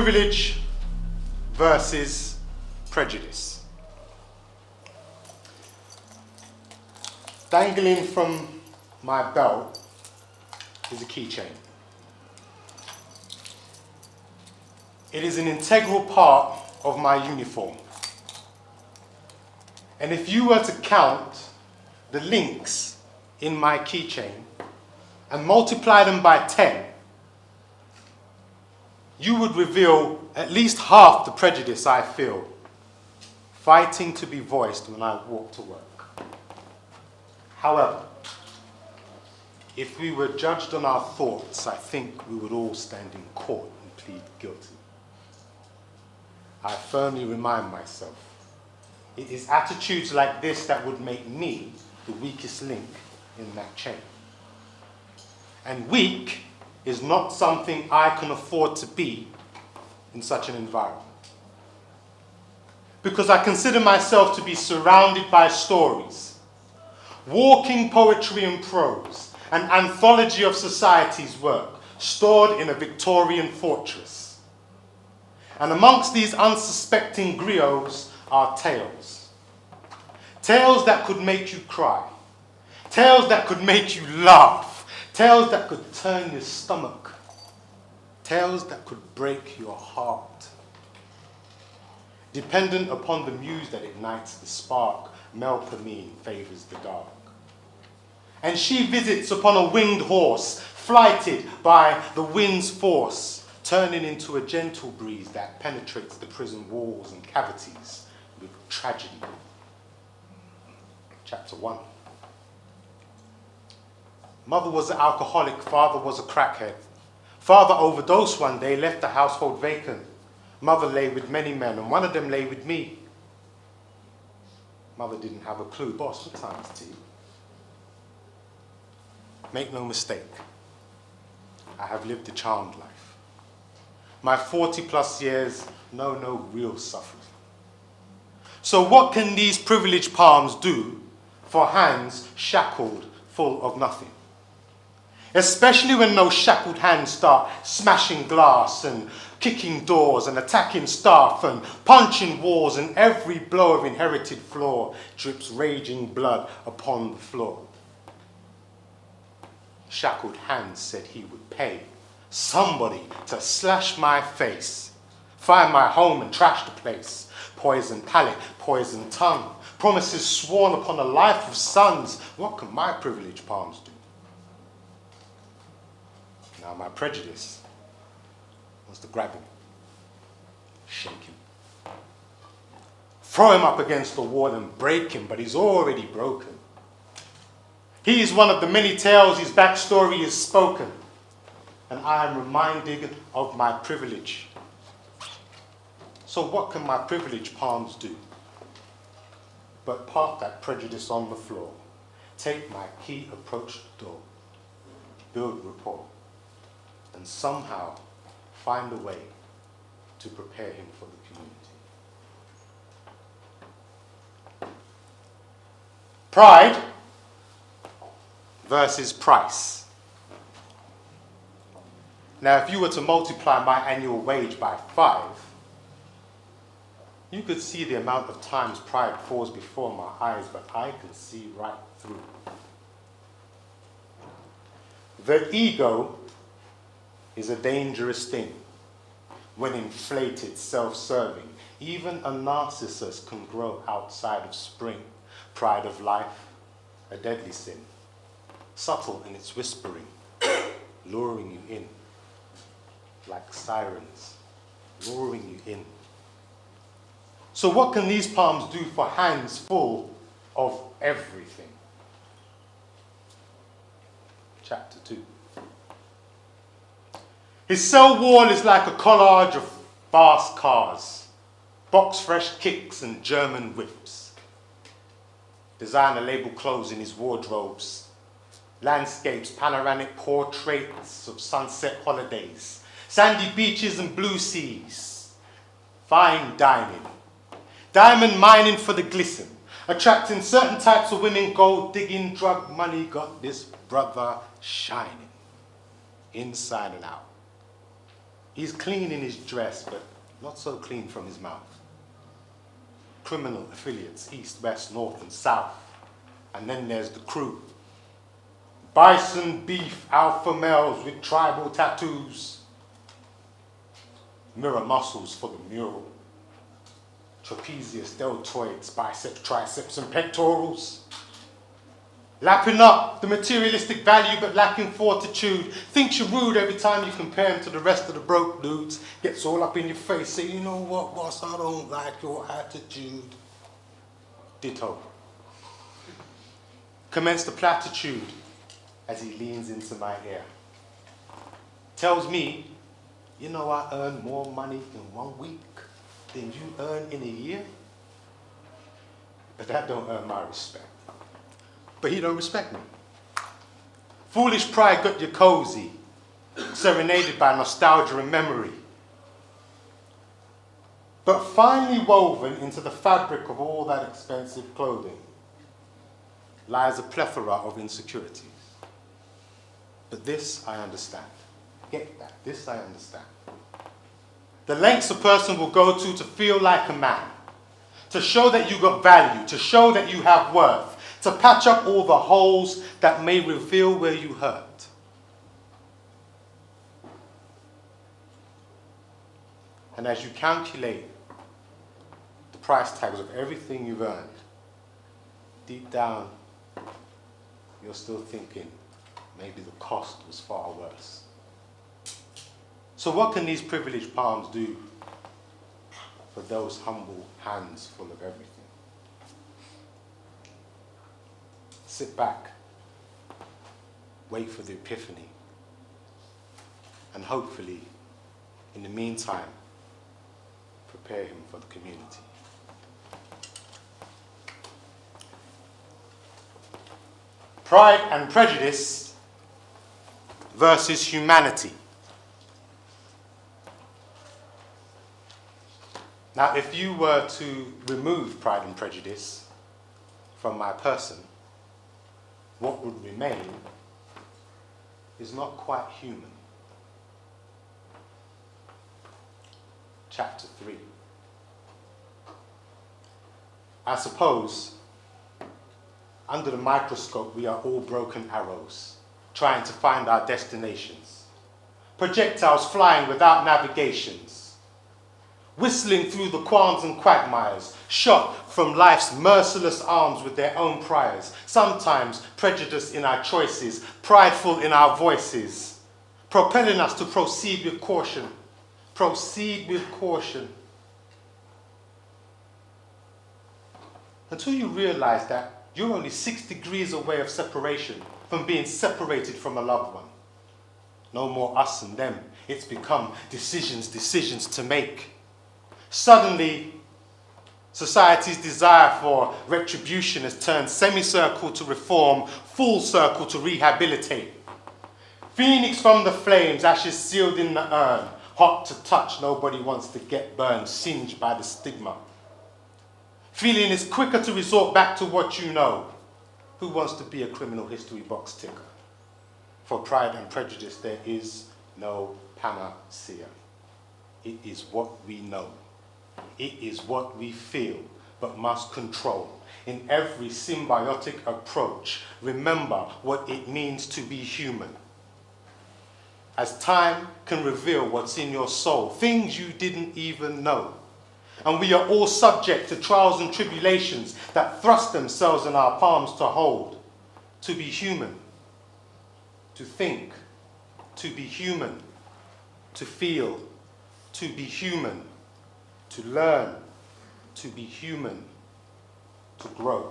Privilege versus prejudice. Dangling from my belt is a keychain. It is an integral part of my uniform. And if you were to count the links in my keychain and multiply them by 10, you would reveal at least half the prejudice I feel fighting to be voiced when I walk to work. However, if we were judged on our thoughts, I think we would all stand in court and plead guilty. I firmly remind myself, it is attitudes like this that would make me the weakest link in that chain. And weak is not something I can afford to be in such an environment. Because I consider myself to be surrounded by stories, walking poetry and prose, an anthology of society's work, stored in a Victorian fortress. And amongst these unsuspecting griots are tales. Tales that could make you cry. Tales that could make you laugh. Tales that could turn your stomach. Tales that could break your heart. Dependent upon the muse that ignites the spark, Melpomene favors the dark. And she visits upon a winged horse, flighted by the wind's force, turning into a gentle breeze that penetrates the prison walls and cavities with tragedy. Chapter 1. Mother was an alcoholic, father was a crackhead. Father overdosed one day, left the household vacant. Mother lay with many men, and one of them lay with me. Mother didn't have a clue. Boss, what time is tea? Make no mistake, I have lived a charmed life. My 40+ years know no real suffering. So what can these privileged palms do for hands shackled full of nothing? Especially when those shackled hands start smashing glass and kicking doors and attacking staff and punching walls, and every blow of inherited flaw drips raging blood upon the floor. Shackled hands said he would pay somebody to slash my face, find my home and trash the place. Poison palate, poison tongue, promises sworn upon a life of sons. What can my privileged palms do? Now my prejudice was to grab him, shake him, throw him up against the wall and break him, but he's already broken. He is one of the many tales his backstory is spoken, and I am reminded of my privilege. So what can my privileged palms do? But park that prejudice on the floor, take my key, approach the door, build rapport, and somehow find a way to prepare him for the community. Pride versus price. Now, if you were to multiply my annual wage by 5, you could see the amount of times pride falls before my eyes, but I can see right through. The ego is a dangerous thing when inflated, self-serving. Even a narcissus can grow outside of spring. Pride of life, a deadly sin. Subtle in its whispering, luring you in. Like sirens, luring you in. So what can these palms do for hands full of everything? Chapter 2. His cell wall is like a collage of fast cars, box fresh kicks and German whips. Designer label clothes in his wardrobes. Landscapes, panoramic portraits of sunset holidays. Sandy beaches and blue seas. Fine dining. Diamond mining for the glisten. Attracting certain types of women, gold digging, drug money got this brother shining. Inside and out. He's clean in his dress, but not so clean from his mouth. Criminal affiliates, east, west, north, and south. And then there's the crew. Bison, beef, alpha males with tribal tattoos. Mirror muscles for the mural. Trapezius, deltoids, biceps, triceps, and pectorals. Lapping up the materialistic value but lacking fortitude. Thinks you're rude every time you compare him to the rest of the broke dudes. Gets all up in your face, say, you know what, boss, I don't like your attitude. Ditto. Commence the platitude as he leans into my ear. Tells me, you know, I earn more money in 1 week than you earn in a year. But that don't earn my respect. But he don't respect me. Foolish pride got you cozy, serenaded by nostalgia and memory. But finely woven into the fabric of all that expensive clothing lies a plethora of insecurities. But this I understand. Get that? This I understand. The lengths a person will go to feel like a man, to show that you got value, to show that you have worth, to patch up all the holes that may reveal where you hurt. And as you calculate the price tags of everything you've earned, deep down, you're still thinking maybe the cost was far worse. So what can these privileged palms do for those humble hands full of everything? Sit back, wait for the epiphany, and hopefully, in the meantime, prepare him for the community. Pride and Prejudice versus humanity. Now, if you were to remove Pride and Prejudice from my person, what would remain is not quite human. Chapter 3. I suppose, under the microscope, we are all broken arrows, trying to find our destinations. Projectiles flying without navigations. Whistling through the qualms and quagmires, shot from life's merciless arms with their own priors, sometimes prejudiced in our choices, prideful in our voices, propelling us to proceed with caution. Proceed with caution. Until you realize that you're only 6 degrees away of separation from being separated from a loved one. No more us and them. It's become decisions to make. Suddenly, society's desire for retribution has turned semicircle to reform, full circle to rehabilitate. Phoenix from the flames, ashes sealed in the urn, hot to touch, nobody wants to get burned, singed by the stigma. Feeling is quicker to resort back to what you know. Who wants to be a criminal history box ticker? For Pride and Prejudice, there is no panacea. It is what we know. It is what we feel, but must control. In every symbiotic approach, remember what it means to be human. As time can reveal what's in your soul, things you didn't even know. And we are all subject to trials and tribulations that thrust themselves in our palms to hold. To be human, to think, to be human, to feel, to be human, to learn, to be human, to grow.